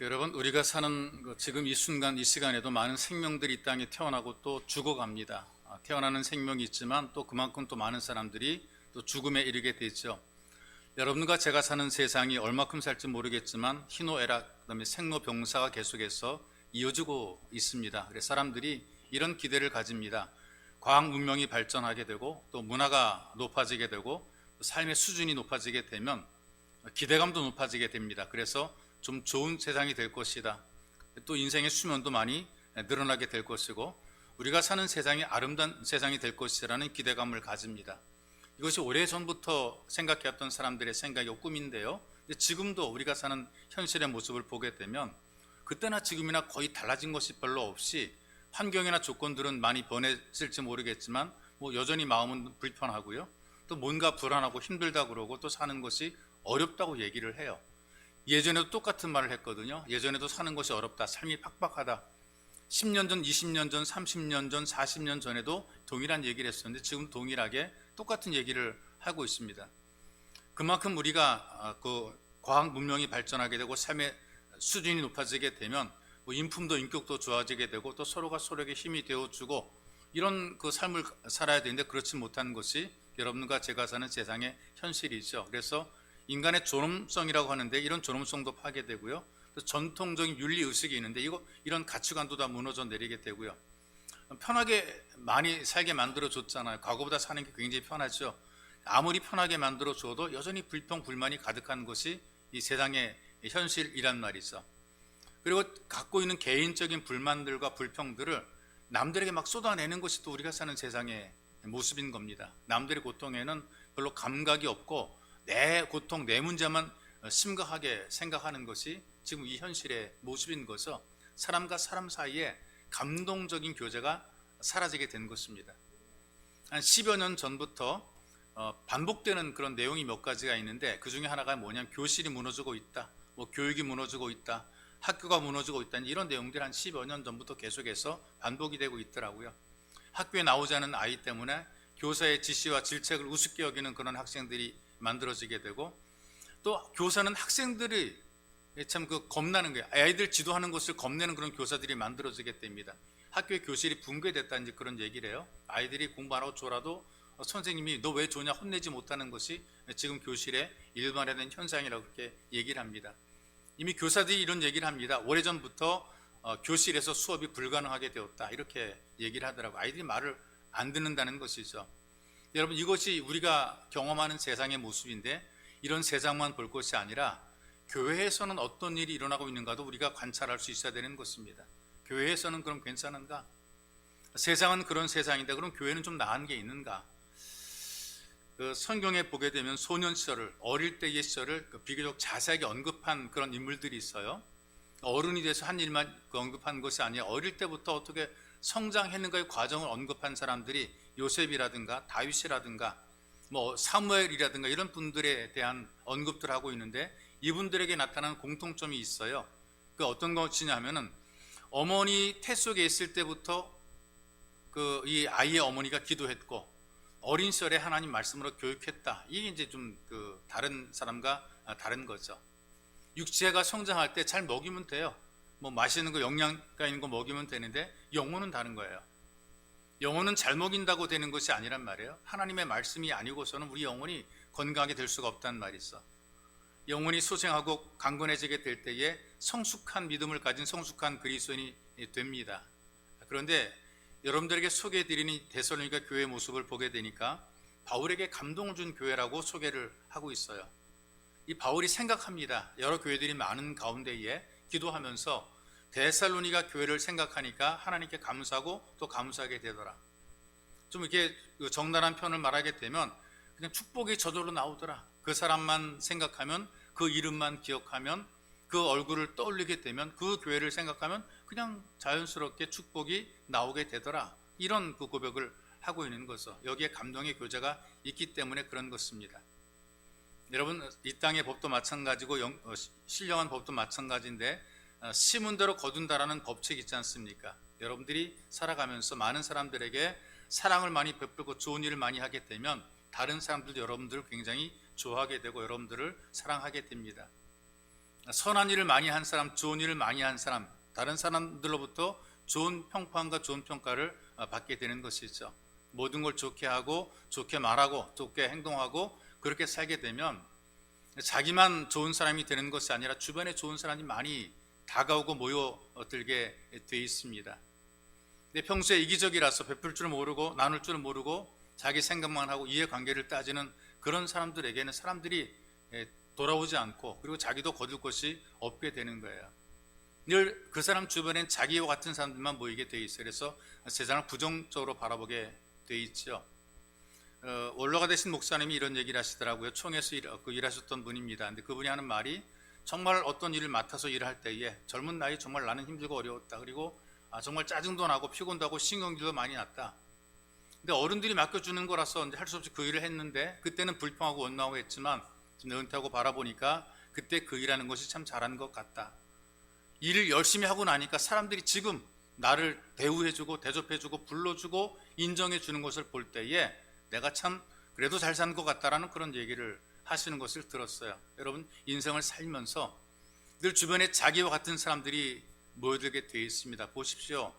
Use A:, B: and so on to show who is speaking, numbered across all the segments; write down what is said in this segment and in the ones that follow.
A: 여러분, 우리가 사는 지금 이 순간 이 시간에도 많은 생명들이 이 땅에 태어나고 또 죽어갑니다. 태어나는 생명이 있지만 또 그만큼 또 많은 사람들이 또 죽음에 이르게 되죠. 여러분과 제가 사는 세상이 얼마큼 살지 모르겠지만 희노애락, 그다음에 생로병사가 계속해서 이어지고 있습니다. 그래서 사람들이 이런 기대를 가집니다. 과학 문명이 발전하게 되고 또 문화가 높아지게 되고 또 삶의 수준이 높아지게 되면 기대감도 높아지게 됩니다. 그래서 좀 좋은 세상이 될 것이다. 또 인생의 수면도 많이 늘어나게 될 것이고 우리가 사는 세상이 아름다운 세상이 될 것이라는 기대감을 가집니다. 이것이 오래전부터 생각해왔던 사람들의 생각이고 꿈인데요. 지금도 우리가 사는 현실의 모습을 보게 되면 그때나 지금이나 거의 달라진 것이 별로 없이 환경이나 조건들은 많이 변했을지 모르겠지만 여전히 마음은 불편하고요. 또 뭔가 불안하고 힘들다 그러고 또 사는 것이 어렵다고 얘기를 해요. 예전에도 똑같은 말을 했거든요. 예전에도 사는 것이 어렵다, 삶이 팍팍하다. 10년 전, 20년 전, 30년 전, 40년 전에도 동일한 얘기를 했었는데 지금 동일하게 똑같은 얘기를 하고 있습니다. 그만큼 우리가 과학 문명이 발전하게 되고 삶의 수준이 높아지게 되면 인품도 인격도 좋아지게 되고 또 서로가 서로에게 힘이 되어주고 이런 삶을 살아야 되는데 그렇지 못한 것이 여러분과 제가 사는 세상의 현실이죠. 그래서 인간의 존엄성이라고 하는데 이런 존엄성도 파괴되고요. 또 전통적인 윤리의식이 있는데 이런 가치관도 다 무너져 내리게 되고요. 편하게 많이 살게 만들어줬잖아요. 과거보다 사는 게 굉장히 편하죠. 아무리 편하게 만들어줘도 여전히 불평, 불만이 가득한 것이 이 세상의 현실이란 말이죠. 그리고 갖고 있는 개인적인 불만들과 불평들을 남들에게 막 쏟아내는 것이 또 우리가 사는 세상의 모습인 겁니다. 남들의 고통에는 별로 감각이 없고 내 고통, 내 문제만 심각하게 생각하는 것이 지금 이 현실의 모습인 거죠. 사람과 사람 사이에 감동적인 교제가 사라지게 된 것입니다. 한 10여 년 전부터 반복되는 그런 내용이 몇 가지가 있는데 그 중에 하나가 뭐냐면 교실이 무너지고 있다, 교육이 무너지고 있다, 학교가 무너지고 있다, 이런 내용들이 한 10여 년 전부터 계속해서 반복이 되고 있더라고요. 학교에 나오지 않은 아이 때문에 교사의 지시와 질책을 우습게 여기는 그런 학생들이 만들어지게 되고 또 교사는 학생들이 참 겁나는 거예요. 아이들 지도하는 것을 겁내는 그런 교사들이 만들어지게 됩니다. 학교의 교실이 붕괴됐다는 그런 얘기를 해요. 아이들이 공부하라고 줘라도 선생님이 너 왜 줘냐 혼내지 못하는 것이 지금 교실에 일반화된 현상이라고 그렇게 얘기를 합니다. 이미 교사들이 이런 얘기를 합니다. 오래전부터 교실에서 수업이 불가능하게 되었다 이렇게 얘기를 하더라고요. 아이들이 말을 안 듣는다는 것이죠. 여러분, 이것이 우리가 경험하는 세상의 모습인데 이런 세상만 볼 것이 아니라 교회에서는 어떤 일이 일어나고 있는가도 우리가 관찰할 수 있어야 되는 것입니다. 교회에서는 그럼 괜찮은가? 세상은 그런 세상인데 그럼 교회는 좀 나은 게 있는가? 성경에 보게 되면 소년 시절을, 어릴 때의 시절을 비교적 자세하게 언급한 그런 인물들이 있어요. 어른이 돼서 한 일만 언급한 것이 아니라 어릴 때부터 어떻게 성장했는가의 과정을 언급한 사람들이 요셉이라든가 다윗이라든가 사무엘이라든가 이런 분들에 대한 언급들을 하고 있는데 이분들에게 나타나는 공통점이 있어요. 그 어떤 것이냐면은 어머니 태 속에 있을 때부터 이 아이의 어머니가 기도했고 어린 시절에 하나님 말씀으로 교육했다. 이게 이제 좀 다른 사람과 다른 거죠. 육체가 성장할 때 잘 먹이면 돼요. 맛있는 거 영양가 있는 거 먹이면 되는데 영혼은 다른 거예요. 영혼은 잘 먹인다고 되는 것이 아니란 말이에요. 하나님의 말씀이 아니고서는 우리 영혼이 건강하게 될 수가 없단 말이죠. 영혼이 소생하고 강건해지게 될 때에 성숙한 믿음을 가진 성숙한 그리스도인이 됩니다. 그런데 여러분들에게 소개해드리는 데살로니가 교회의 모습을 보게 되니까 바울에게 감동을 준 교회라고 소개를 하고 있어요. 이 바울이 생각합니다. 여러 교회들이 많은 가운데에 기도하면서 데살로니가 교회를 생각하니까 하나님께 감사하고 또 감사하게 되더라. 좀 이렇게 적나라한 표현을 말하게 되면 그냥 축복이 저절로 나오더라. 그 사람만 생각하면, 그 이름만 기억하면, 그 얼굴을 떠올리게 되면, 그 교회를 생각하면 그냥 자연스럽게 축복이 나오게 되더라. 이런 고백을 하고 있는 거죠. 여기에 감동의 교제가 있기 때문에 그런 것입니다. 여러분, 이 땅의 법도 마찬가지고 신령한 법도 마찬가지인데 심은 대로 거둔다라는 법칙이 있지 않습니까? 여러분들이 살아가면서 많은 사람들에게 사랑을 많이 베풀고 좋은 일을 많이 하게 되면 다른 사람들도 여러분들을 굉장히 좋아하게 되고 여러분들을 사랑하게 됩니다. 선한 일을 많이 한 사람, 좋은 일을 많이 한 사람, 다른 사람들로부터 좋은 평판과 좋은 평가를 받게 되는 것이죠. 모든 걸 좋게 하고 좋게 말하고 좋게 행동하고 그렇게 살게 되면 자기만 좋은 사람이 되는 것이 아니라 주변에 좋은 사람이 많이 다가오고 모여들게 돼 있습니다. 근데 평소에 이기적이라서 베풀 줄 모르고 나눌 줄 모르고 자기 생각만 하고 이해관계를 따지는 그런 사람들에게는 사람들이 돌아오지 않고 그리고 자기도 거둘 것이 없게 되는 거예요. 늘 그 사람 주변엔 자기와 같은 사람들만 모이게 돼 있어요. 그래서 세상을 부정적으로 바라보게 돼 있죠. 원로가 되신 목사님이 이런 얘기를 하시더라고요. 총에서 일하셨던 분입니다. 근데 그분이 하는 말이 정말 어떤 일을 맡아서 일할 때에 젊은 나이 정말 나는 힘들고 어려웠다. 그리고 정말 짜증도 나고 피곤도 하고 신경질도 많이 났다. 근데 어른들이 맡겨주는 거라서 이제 할 수 없이 그 일을 했는데 그때는 불평하고 원망했지만 지금 은퇴하고 바라보니까 그때 그 일하는 것이 참 잘한 것 같다. 일을 열심히 하고 나니까 사람들이 지금 나를 대우해주고 대접해주고 불러주고 인정해주는 것을 볼 때에 내가 참 그래도 잘 산 것 같다라는 그런 얘기를 하시는 것을 들었어요. 여러분 인생을 살면서 늘 주변에 자기와 같은 사람들이 모여들게 되어 있습니다. 보십시오.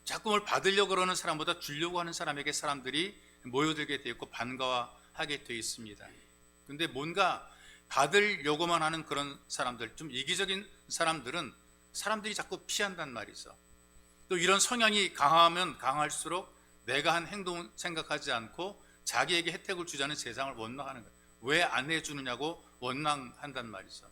A: 자꾸 뭘 받으려고 그러는 사람보다 주려고 하는 사람에게 사람들이 모여들게 되어 있고 반가워하게 되어 있습니다. 근데 뭔가 받으려고만 하는 그런 사람들, 좀 이기적인 사람들은 사람들이 자꾸 피한단 말이죠. 또 이런 성향이 강하면 강할수록 내가 한 행동은 생각하지 않고 자기에게 혜택을 주자는 세상을 원망하는 거예요. 왜 안 해주느냐고 원망한단 말이죠.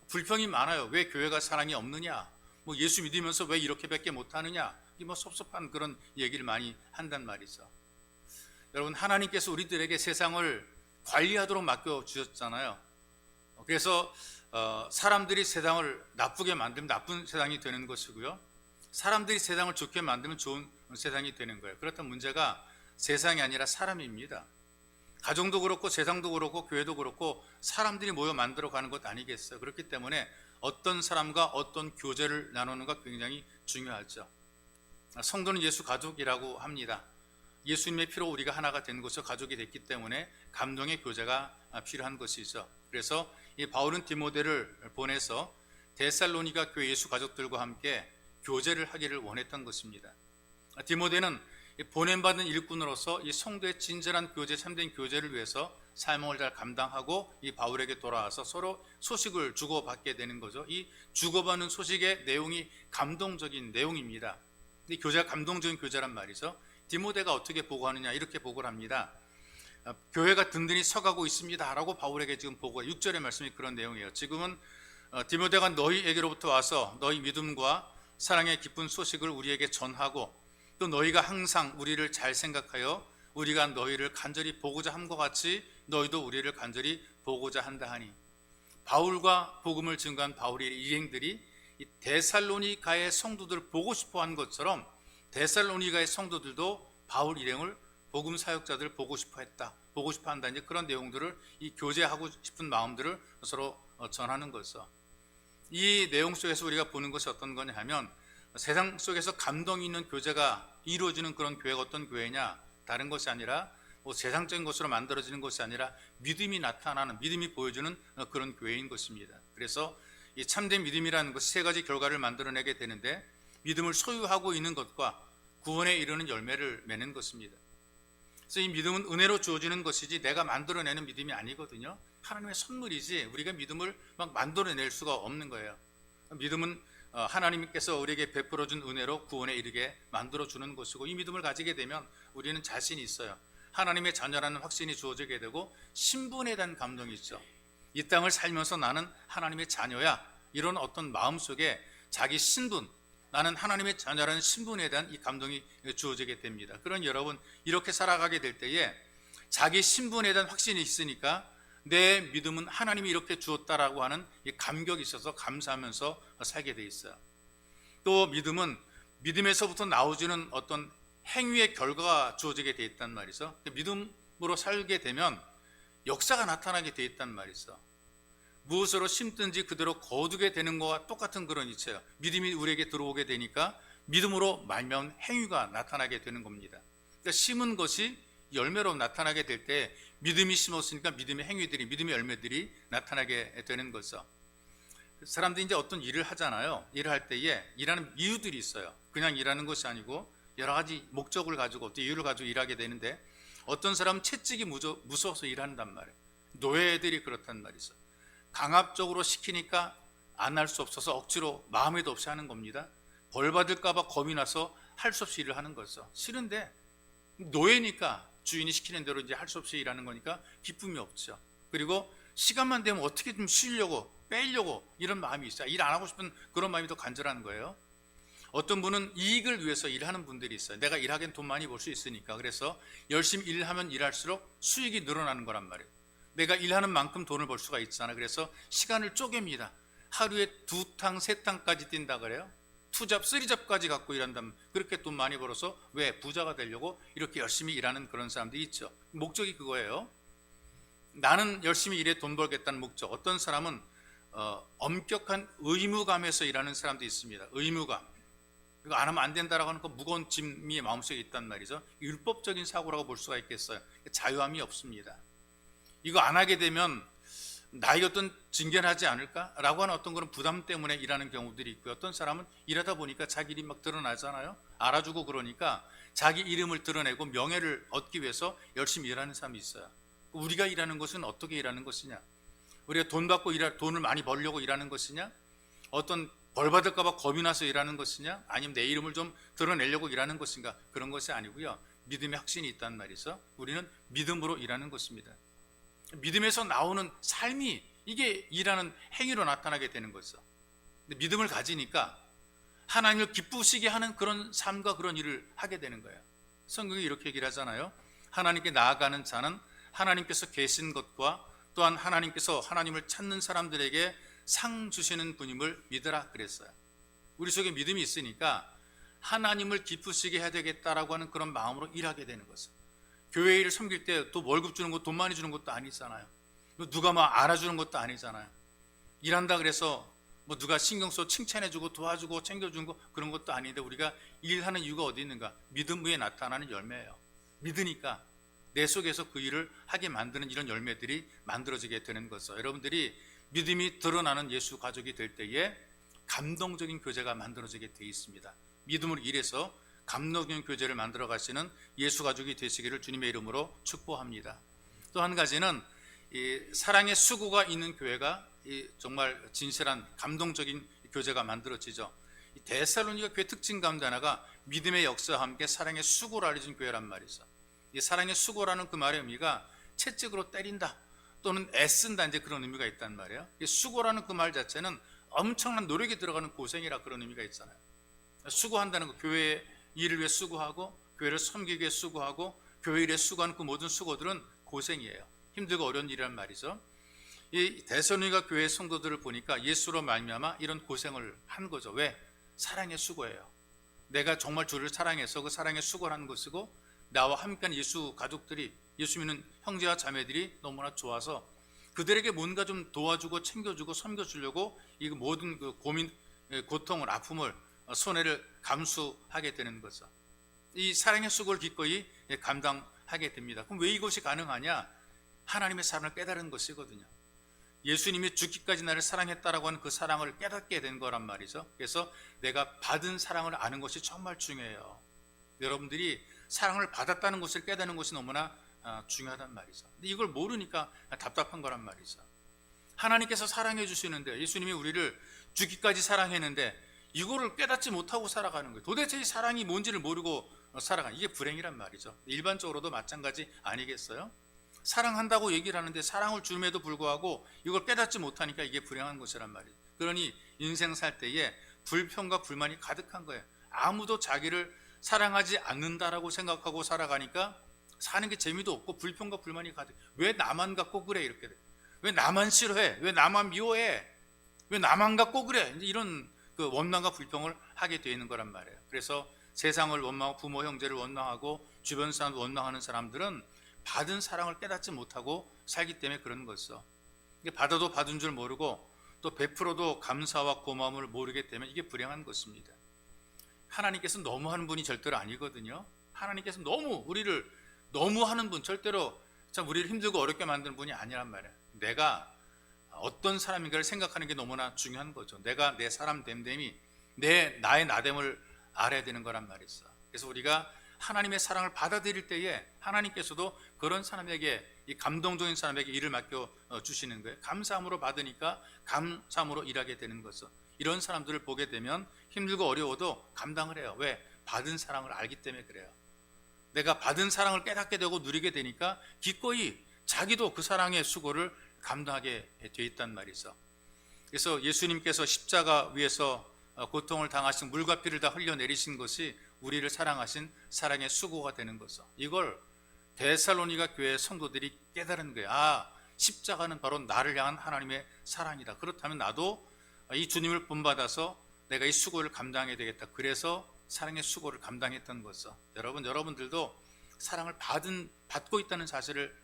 A: 불평이 많아요. 왜 교회가 사랑이 없느냐? 뭐 예수 믿으면서 왜 이렇게밖에 못하느냐? 뭐 섭섭한 그런 얘기를 많이 한단 말이죠. 여러분 하나님께서 우리들에게 세상을 관리하도록 맡겨주셨잖아요. 그래서 사람들이 세상을 나쁘게 만들면 나쁜 세상이 되는 것이고요. 사람들이 세상을 좋게 만들면 좋은 세상이 되는 거예요. 그렇다면 문제가 세상이 아니라 사람입니다. 가정도 그렇고 세상도 그렇고 교회도 그렇고 사람들이 모여 만들어가는 것 아니겠어요. 그렇기 때문에 어떤 사람과 어떤 교제를 나누는가 굉장히 중요하죠. 성도는 예수 가족이라고 합니다. 예수님의 피로 우리가 하나가 된 것으로 가족이 됐기 때문에 감동의 교제가 필요한 것이죠. 그래서 이 바울은 디모데를 보내서 데살로니가 교회 예수 가족들과 함께 교제를 하기를 원했던 것입니다. 디모데는 보냄받은 일꾼으로서 이 성도의 진실한 교제, 참된 교제를 위해서 사명을 잘 감당하고 이 바울에게 돌아와서 서로 소식을 주고받게 되는 거죠. 이 주고받는 소식의 내용이 감동적인 내용입니다. 이 교제가 감동적인 교제란 말이죠. 디모데가 어떻게 보고하느냐 이렇게 보고를 합니다. 교회가 든든히 서가고 있습니다 라고 바울에게 지금 보고해 6절의 말씀이 그런 내용이에요. 지금은 디모데가 너희에게로부터 와서 너희 믿음과 사랑의 기쁜 소식을 우리에게 전하고 또 너희가 항상 우리를 잘 생각하여 우리가 너희를 간절히 보고자 함과 같이 너희도 우리를 간절히 보고자 한다 하니, 바울과 복음을 증거한 바울의 일행들이 이 데살로니가의 성도들을 보고 싶어 한 것처럼 데살로니가의 성도들도 바울 일행을 복음 사역자들을 보고 싶어 했다, 보고 싶어 한다, 이제 그런 내용들을 이 교제하고 싶은 마음들을 서로 전하는 거죠. 이 내용 속에서 우리가 보는 것이 어떤 거냐 하면 세상 속에서 감동 있는 교제가 이루어지는 그런 교회가 어떤 교회냐, 다른 것이 아니라 뭐 세상적인 것으로 만들어지는 것이 아니라 믿음이 나타나는, 믿음이 보여주는 그런 교회인 것입니다. 그래서 이 참된 믿음이라는 것이 세 가지 결과를 만들어내게 되는데, 믿음을 소유하고 있는 것과 구원에 이르는 열매를 맺는 것입니다. 그래서 이 믿음은 은혜로 주어지는 것이지 내가 만들어내는 믿음이 아니거든요. 하나님의 선물이지 우리가 믿음을 막 만들어낼 수가 없는 거예요. 믿음은 하나님께서 우리에게 베풀어준 은혜로 구원에 이르게 만들어주는 것이고, 이 믿음을 가지게 되면 우리는 자신이 있어요. 하나님의 자녀라는 확신이 주어지게 되고 신분에 대한 감동이 있죠. 이 땅을 살면서 나는 하나님의 자녀야, 이런 어떤 마음속에 자기 신분, 나는 하나님의 자녀라는 신분에 대한 이 감동이 주어지게 됩니다. 그런 여러분, 이렇게 살아가게 될 때에 자기 신분에 대한 확신이 있으니까 내 믿음은 하나님이 이렇게 주었다라고 하는 이 감격이 있어서 감사하면서 살게 돼 있어요. 또 믿음은 믿음에서부터 나오지는 어떤 행위의 결과가 주어지게 돼 있단 말이죠. 믿음으로 살게 되면 역사가 나타나게 돼 있단 말이죠. 무엇으로 심든지 그대로 거두게 되는 것과 똑같은 그런 이치예요. 믿음이 우리에게 들어오게 되니까 믿음으로 말미암은 행위가 나타나게 되는 겁니다. 그러니까 심은 것이 열매로 나타나게 될 때 믿음이 심었으니까 믿음의 행위들이, 믿음의 열매들이 나타나게 되는 거죠. 사람들이 이제 어떤 일을 하잖아요. 일을 할 때에 일하는 이유들이 있어요. 그냥 일하는 것이 아니고 여러 가지 목적을 가지고 또 이유를 가지고 일하게 되는데, 어떤 사람은 채찍이 무서워서 일한단 말이에요. 노예들이 그렇단 말이죠. 강압적으로 시키니까 안 할 수 없어서 억지로 마음에도 없이 하는 겁니다. 벌 받을까 봐 겁이 나서 할 수 없이 일을 하는 거죠. 싫은데 노예니까 주인이 시키는 대로 이제 할 수 없이 일하는 거니까 기쁨이 없죠. 그리고 시간만 되면 어떻게 좀 쉬려고 빼려고 이런 마음이 있어요. 일 안 하고 싶은 그런 마음이 더 간절한 거예요. 어떤 분은 이익을 위해서 일하는 분들이 있어요. 내가 일하기엔 돈 많이 벌 수 있으니까. 그래서 열심히 일하면 일할수록 수익이 늘어나는 거란 말이에요. 내가 일하는 만큼 돈을 벌 수가 있잖아. 그래서 시간을 쪼갭니다. 하루에 2탕, 3탕까지 뛴다 그래요. 2잡, 3잡까지 갖고 일한다면 그렇게 돈 많이 벌어서 왜 부자가 되려고 이렇게 열심히 일하는 그런 사람들이 있죠. 목적이 그거예요. 나는 열심히 일해 돈 벌겠다는 목적. 어떤 사람은 엄격한 의무감에서 일하는 사람도 있습니다. 의무감. 이거 안 하면 안 된다라고 하는 그 무거운 짐이 마음속에 있단 말이죠. 율법적인 사고라고 볼 수가 있겠어요. 자유함이 없습니다. 이거 안 하게 되면 나에게 어떤 징계하지 않을까라고 하는 어떤 그런 부담 때문에 일하는 경우들이 있고요. 어떤 사람은 일하다 보니까 자기 일이 막 드러나잖아요. 알아주고 그러니까 자기 이름을 드러내고 명예를 얻기 위해서 열심히 일하는 사람이 있어요. 우리가 일하는 것은 어떻게 일하는 것이냐? 우리가 돈 받고 돈을 많이 벌려고 일하는 것이냐? 어떤 벌 받을까 봐 겁이 나서 일하는 것이냐? 아니면 내 이름을 좀 드러내려고 일하는 것인가? 그런 것이 아니고요. 믿음의 확신이 있단 말이죠. 우리는 믿음으로 일하는 것입니다. 믿음에서 나오는 삶이 이게 일하는 행위로 나타나게 되는 거죠. 근데 믿음을 가지니까 하나님을 기쁘시게 하는 그런 삶과 그런 일을 하게 되는 거예요. 성경이 이렇게 얘기를 하잖아요. 하나님께 나아가는 자는 하나님께서 계신 것과 또한 하나님께서 하나님을 찾는 사람들에게 상 주시는 분임을 믿으라 그랬어요. 우리 속에 믿음이 있으니까 하나님을 기쁘시게 해야 되겠다라고 하는 그런 마음으로 일하게 되는 거죠. 교회 일을 섬길 때 또 월급 주는 것, 돈 많이 주는 것도 아니잖아요. 누가 막 알아주는 것도 아니잖아요. 일한다 그래서 뭐 누가 신경 써 칭찬해주고 도와주고 챙겨주는 거 그런 것도 아닌데, 우리가 일하는 이유가 어디 있는가? 믿음 위에 나타나는 열매예요. 믿으니까 내 속에서 그 일을 하게 만드는 이런 열매들이 만들어지게 되는 거죠. 여러분들이 믿음이 드러나는 예수 가족이 될 때에 감동적인 교제가 만들어지게 되어 있습니다. 믿음으로 일해서 감동적인 교제를 만들어 가시는 예수 가족이 되시기를 주님의 이름으로 축복합니다. 또 한 가지는 이 사랑의 수고가 있는 교회가 정말 진실한 감동적인 교제가 만들어지죠. 데살로니가 교회 특징 가운데 하나가 믿음의 역사와 함께 사랑의 수고를 알려준 교회란 말이죠. 이 사랑의 수고라는 그 말의 의미가 채찍으로 때린다 또는 애쓴다, 이제 그런 의미가 있단 말이에요. 이 수고라는 그 말 자체는 엄청난 노력이 들어가는 고생이라 그런 의미가 있잖아요. 수고한다는 거, 교회 일을 위해 수고하고 교회를 섬기기 위해 수고하고 교회 일에 수고하는 그 모든 수고들은 고생이에요. 힘들고 어려운 일이란 말이죠. 이 데살로니가 교회 성도들을 보니까 예수로 말미암아 이런 고생을 한 거죠. 왜? 사랑의 수고예요. 내가 정말 주를 사랑해서 그 사랑의 수고를 하는 것이고, 나와 함께한 예수 가족들이, 예수 믿는 형제와 자매들이 너무나 좋아서 그들에게 뭔가 좀 도와주고 챙겨주고 섬겨주려고 이 모든 그 고민, 고통을, 아픔을, 손해를 감수하게 되는 거죠. 이 사랑의 수고를 기꺼이 감당하게 됩니다. 그럼 왜 이것이 가능하냐? 하나님의 사랑을 깨달은 것이거든요. 예수님이 죽기까지 나를 사랑했다라고 하는 그 사랑을 깨닫게 된 거란 말이죠. 그래서 내가 받은 사랑을 아는 것이 정말 중요해요. 여러분들이 사랑을 받았다는 것을 깨닫는 것이 너무나 중요하단 말이죠. 근데 이걸 모르니까 답답한 거란 말이죠. 하나님께서 사랑해 주시는데, 예수님이 우리를 죽기까지 사랑했는데 이거를 깨닫지 못하고 살아가는 거예요. 도대체 이 사랑이 뭔지를 모르고 살아가는, 이게 불행이란 말이죠. 일반적으로도 마찬가지 아니겠어요? 사랑한다고 얘기를 하는데 사랑을 줌에도 불구하고 이걸 깨닫지 못하니까 이게 불행한 것이란 말이에요. 그러니 인생 살 때에 불평과 불만이 가득한 거예요. 아무도 자기를 사랑하지 않는다라고 생각하고 살아가니까 사는 게 재미도 없고 불평과 불만이 가득. 왜 나만 갖고 그래? 이렇게 돼. 왜 나만 싫어해? 왜 나만 미워해? 왜 나만 갖고 그래? 이런 그 원망과 불평을 하게 되는 거란 말이에요. 그래서 세상을 원망하고 부모 형제를 원망하고 주변 사람을 원망하는 사람들은 받은 사랑을 깨닫지 못하고 살기 때문에 그런 거죠. 받아도 받은 줄 모르고 또 베풀어도 감사와 고마움을 모르게 되면 이게 불행한 것입니다. 하나님께서 너무 하는 분이 절대로 아니거든요. 하나님께서 우리를 너무 하는 분, 절대로 참 우리를 힘들고 어렵게 만드는 분이 아니란 말이에요. 내가 어떤 사람인가를 생각하는 게 너무나 중요한 거죠. 내가 내 사람 됨됨이 나의 나됨을 알아야 되는 거란 말이죠. 그래서 우리가 하나님의 사랑을 받아들일 때에 하나님께서도 그런 사람에게, 이 감동적인 사람에게 일을 맡겨 주시는 거예요. 감사함으로 받으니까 감사함으로 일하게 되는 거죠. 이런 사람들을 보게 되면 힘들고 어려워도 감당을 해요. 왜? 받은 사랑을 알기 때문에 그래요. 내가 받은 사랑을 깨닫게 되고 누리게 되니까 기꺼이 자기도 그 사랑의 수고를 감당하게 돼 있단 말이죠. 그래서 예수님께서 십자가 위에서 고통을 당하신 물과 피를 다 흘려내리신 것이 우리를 사랑하신 사랑의 수고가 되는 거죠. 이걸 데살로니가 교회 성도들이 깨달은 거예요. 십자가는 바로 나를 향한 하나님의 사랑이다. 그렇다면 나도 이 주님을 본받아서 내가 이 수고를 감당해야 되겠다. 그래서 사랑의 수고를 감당했던 거죠. 여러분들도 사랑을 받고 있다는 사실을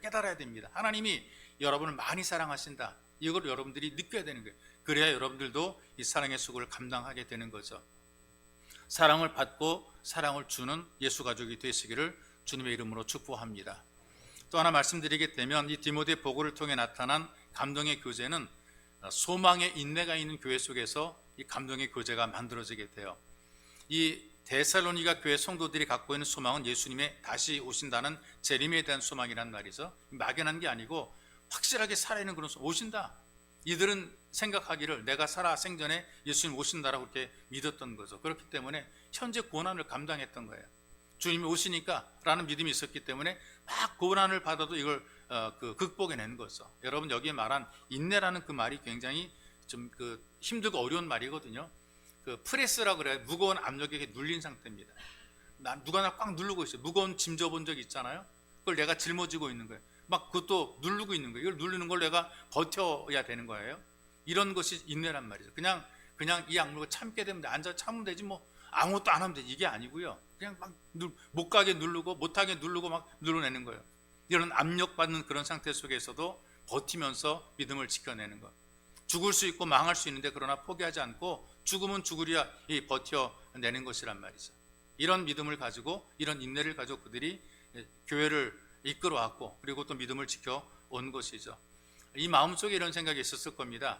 A: 깨달아야 됩니다. 하나님이 여러분을 많이 사랑하신다. 이걸 여러분들이 느껴야 되는 거예요. 그래야 여러분들도 이 사랑의 수고를 감당하게 되는 거죠. 사랑을 받고 사랑을 주는 예수 가족이 되시기를 주님의 이름으로 축복합니다. 또 하나 말씀드리게 되면 이 디모데 보고를 통해 나타난 감동의 교제는 소망의 인내가 있는 교회 속에서 이 감동의 교제가 만들어지게 돼요. 이 데살로니가 교회 성도들이 갖고 있는 소망은 예수님의 다시 오신다는 재림에 대한 소망이란 말이죠. 막연한 게 아니고 확실하게 살아있는 그런 소망. 오신다. 이들은 생각하기를 내가 살아 생전에 예수님 오신다라고 그렇게 믿었던 거죠. 그렇기 때문에 현재 고난을 감당했던 거예요. 주님이 오시니까 라는 믿음이 있었기 때문에 막 고난을 받아도 이걸 극복해낸 거죠. 여러분, 여기에 말한 인내라는 그 말이 굉장히 좀 힘들고 어려운 말이거든요. 프레스라고 그래요. 무거운 압력에 눌린 상태입니다. 누가 나 꽉 누르고 있어요. 무거운 짐 져본 적 있잖아요. 그걸 내가 짊어지고 있는 거예요. 막 그것도 누르고 있는 거예요. 이걸 누르는 걸 내가 버텨야 되는 거예요. 이런 것이 인내란 말이죠. 그냥 이 악물고 참게 되면 앉아 참으면 되지 뭐 아무것도 안 하면 되지, 이게 아니고요. 그냥 막 못 가게 누르고 못하게 누르고 막 눌러내는 거예요. 이런 압력받는 그런 상태 속에서도 버티면서 믿음을 지켜내는 것. 죽을 수 있고 망할 수 있는데 그러나 포기하지 않고 죽으면 죽으리야 버텨내는 것이란 말이죠. 이런 믿음을 가지고 이런 인내를 가지고 그들이 교회를 이끌어왔고 그리고 또 믿음을 지켜온 것이죠. 이 마음속에 이런 생각이 있었을 겁니다.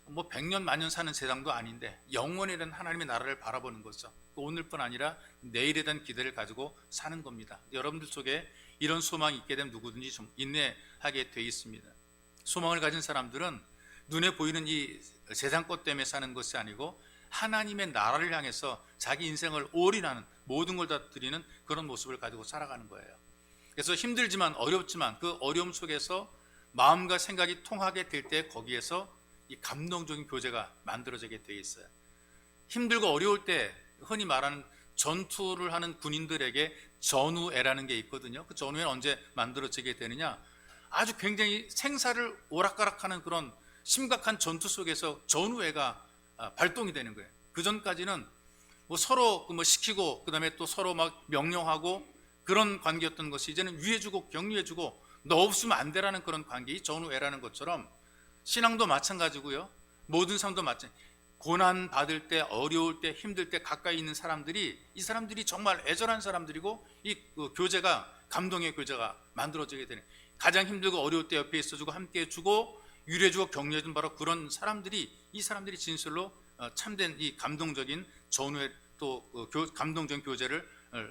A: 뭐 100년 만년 사는 세상도 아닌데 영원에 대한 하나님의 나라를 바라보는 거죠. 오늘뿐 아니라 내일에 대한 기대를 가지고 사는 겁니다. 여러분들 속에 이런 소망이 있게 되면 누구든지 좀 인내하게 돼 있습니다. 소망을 가진 사람들은 눈에 보이는 이 세상 것 때문에 사는 것이 아니고 하나님의 나라를 향해서 자기 인생을 올인하는, 모든 걸 다 드리는 그런 모습을 가지고 살아가는 거예요. 그래서 힘들지만 어렵지만 그 어려움 속에서 마음과 생각이 통하게 될 때 거기에서 이 감동적인 교제가 만들어지게 되어 있어요. 힘들고 어려울 때 흔히 말하는 전투를 하는 군인들에게 전우애라는 게 있거든요. 그 전우애는 언제 만들어지게 되느냐? 아주 굉장히 생사를 오락가락하는 그런 심각한 전투 속에서 전우애가 발동이 되는 거예요. 그 전까지는 뭐 서로 시키고 그다음에 또 서로 막 명령하고 그런 관계였던 것이 이제는 위해주고 격려해주고 너 없으면 안 되라는 그런 관계, 이 전우애라는 것처럼 신앙도 마찬가지고요. 모든 삶도 마찬가지. 고난 받을 때, 어려울 때, 힘들 때 가까이 있는 사람들이, 이 사람들이 정말 애절한 사람들이고 이 교제가, 감동의 교제가 만들어지게 되는, 가장 힘들고 어려울 때 옆에 있어주고 함께 해주고 위로해주고 격려해준 바로 그런 사람들이, 이 사람들이 진실로 참된 이 감동적인 전후의 또 감동적인 교제를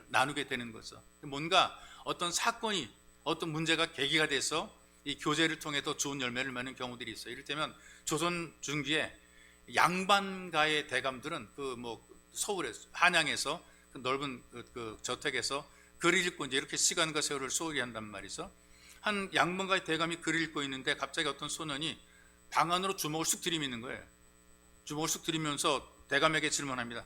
A: 나누게 되는 거죠. 뭔가 어떤 사건이, 어떤 문제가 계기가 돼서 이 교제를 통해 더 좋은 열매를 맺는 경우들이 있어요. 이를테면 조선 중기에 양반가의 대감들은 서울에서, 한양에서 그 넓은 그 저택에서 글을 읽고 이제 이렇게 시간과 세월을 소홀히 한단 말이죠. 한 양반가의 대감이 글을 읽고 있는데 갑자기 어떤 소년이 방 안으로 주먹을 쑥 들이미는 거예요. 주먹을 쑥 들이면서 대감에게 질문합니다.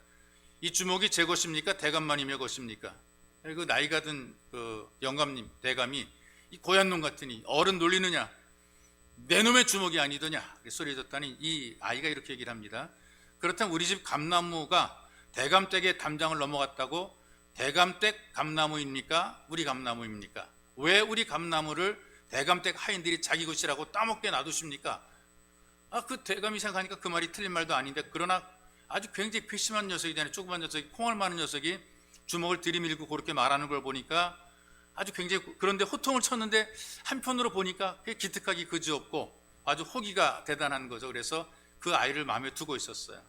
A: 이 주먹이 제 것입니까? 대감마님의 것입니까? 그 나이가 든 그 영감님, 대감이 이 고얀 놈 같으니 어른 놀리느냐? 내 놈의 주먹이 아니더냐? 소리 듣더니 이 아이가 이렇게 얘기를 합니다. 그렇다면 우리 집 감나무가 대감댁의 담장을 넘어갔다고 대감댁 감나무입니까? 우리 감나무입니까? 왜 우리 감나무를 대감댁 하인들이 자기 것이라고 따먹게 놔두십니까? 그 대감이 생각하니까 그 말이 틀린 말도 아닌데, 그러나 아주 굉장히 괘씸한 녀석이잖아요. 조그만 녀석이, 콩알 많은 녀석이 주먹을 들이밀고 그렇게 말하는 걸 보니까 아주 굉장히, 그런데 호통을 쳤는데 한편으로 보니까 그게 기특하기 그지없고 아주 호기가 대단한 거죠. 그래서 그 아이를 마음에 두고 있었어요.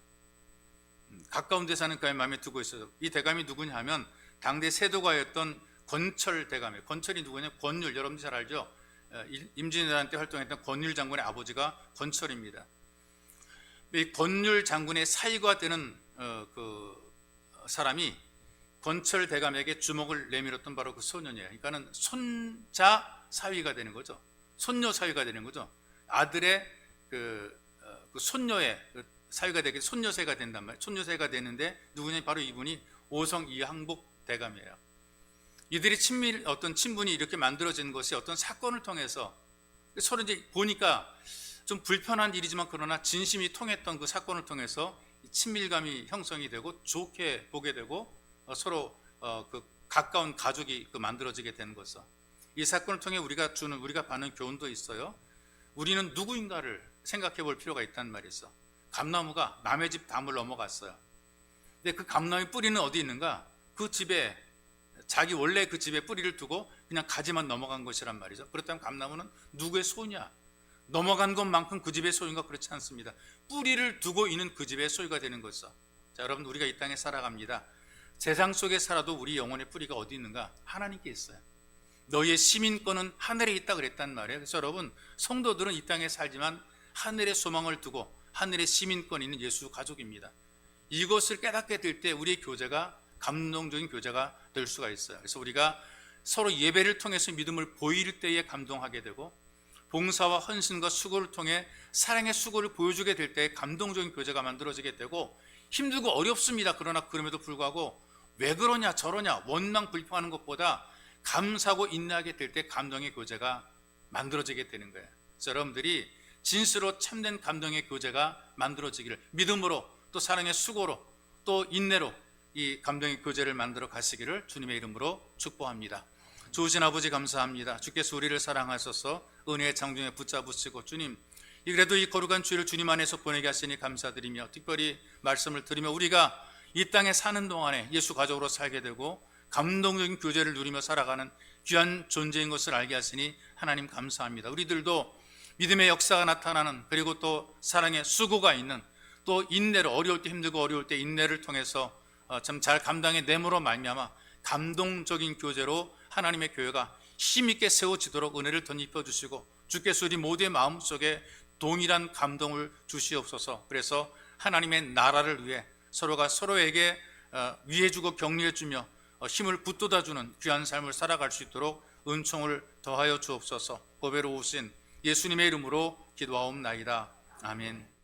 A: 가까운 데 사는 그 아이 마음에 두고 있어요. 이 대감이 누구냐 하면 당대 세도가였던 권철 대감이에요. 권철이 누구냐? 권율, 여러분들 잘 알죠? 임진왜란 때 활동했던 권율 장군의 아버지가 권철입니다. 이 권율 장군의 사위가 되는 그 사람이 권철 대감에게 주먹을 내밀었던 바로 그 소년이에요. 그러니까는 손자 사위가 되는 거죠. 손녀 사위가 되는 거죠. 아들의 그 손녀의 사위가 되게 손녀세가 된단 말이에요. 손녀세가 되는데 누구냐? 바로 이분이 오성 이항복 대감이에요. 이들이 어떤 친분이 이렇게 만들어진 것이 어떤 사건을 통해서 서로 이제 보니까 좀 불편한 일이지만 그러나 진심이 통했던 그 사건을 통해서 친밀감이 형성이 되고 좋게 보게 되고 서로 그 가까운 가족이 만들어지게 되는 것이죠. 이 사건을 통해 우리가 받는 교훈도 있어요. 우리는 누구인가를 생각해 볼 필요가 있단 말이죠. 감나무가 남의 집 담을 넘어갔어요. 근데 그 감나무의 뿌리는 어디 있는가? 그 집에 자기 원래 그 집에 뿌리를 두고 그냥 가지만 넘어간 것이란 말이죠. 그렇다면 감나무는 누구의 소유냐? 넘어간 것만큼 그 집의 소유가 그렇지 않습니다. 뿌리를 두고 있는 그 집의 소유가 되는 것이죠. 자, 여러분, 우리가 이 땅에 살아갑니다. 세상 속에 살아도 우리 영혼의 뿌리가 어디 있는가? 하나님께 있어요. 너희의 시민권은 하늘에 있다 그랬단 말이에요. 그래서 여러분, 성도들은 이 땅에 살지만 하늘의 소망을 두고 하늘의 시민권이 있는 예수 가족입니다. 이것을 깨닫게 될 때 우리의 교제가 감동적인 교제가 될 수가 있어요. 그래서 우리가 서로 예배를 통해서 믿음을 보일 때에 감동하게 되고 봉사와 헌신과 수고를 통해 사랑의 수고를 보여주게 될 때 감동적인 교제가 만들어지게 되고 힘들고 어렵습니다. 그러나 그럼에도 불구하고 왜 그러냐 저러냐 원망 불평하는 것보다 감사하고 인내하게 될 때 감동의 교제가 만들어지게 되는 거예요. 그래서 여러분들이 진실로 참된 감동의 교제가 만들어지기를 믿음으로 또 사랑의 수고로 또 인내로 이 감동의 교제를 만들어 가시기를 주님의 이름으로 축복합니다. 좋으신 아버지 감사합니다. 주께서 우리를 사랑하셔서 은혜의 장중에 붙잡으시고 주님 그래도 이 거룩한 주일을 주님 안에서 보내게 하시니 감사드리며 특별히 말씀을 드리며 우리가 이 땅에 사는 동안에 예수 가족으로 살게 되고 감동적인 교제를 누리며 살아가는 귀한 존재인 것을 알게 하시니 하나님 감사합니다. 우리들도 믿음의 역사가 나타나는 그리고 또 사랑의 수고가 있는 또 인내로 어려울 때 힘들고 어려울 때 인내를 통해서 참 잘 감당해 내므로 말미암아 감동적인 교제로 하나님의 교회가 힘있게 세워지도록 은혜를 덧입혀 주시고 주께서 우리 모두의 마음속에 동일한 감동을 주시옵소서. 그래서 하나님의 나라를 위해 서로가 서로에게 위해주고 격려해주며 힘을 붙돋아주는 귀한 삶을 살아갈 수 있도록 은총을 더하여 주옵소서. 보배로 오신 예수님의 이름으로 기도하옵나이다. 아멘.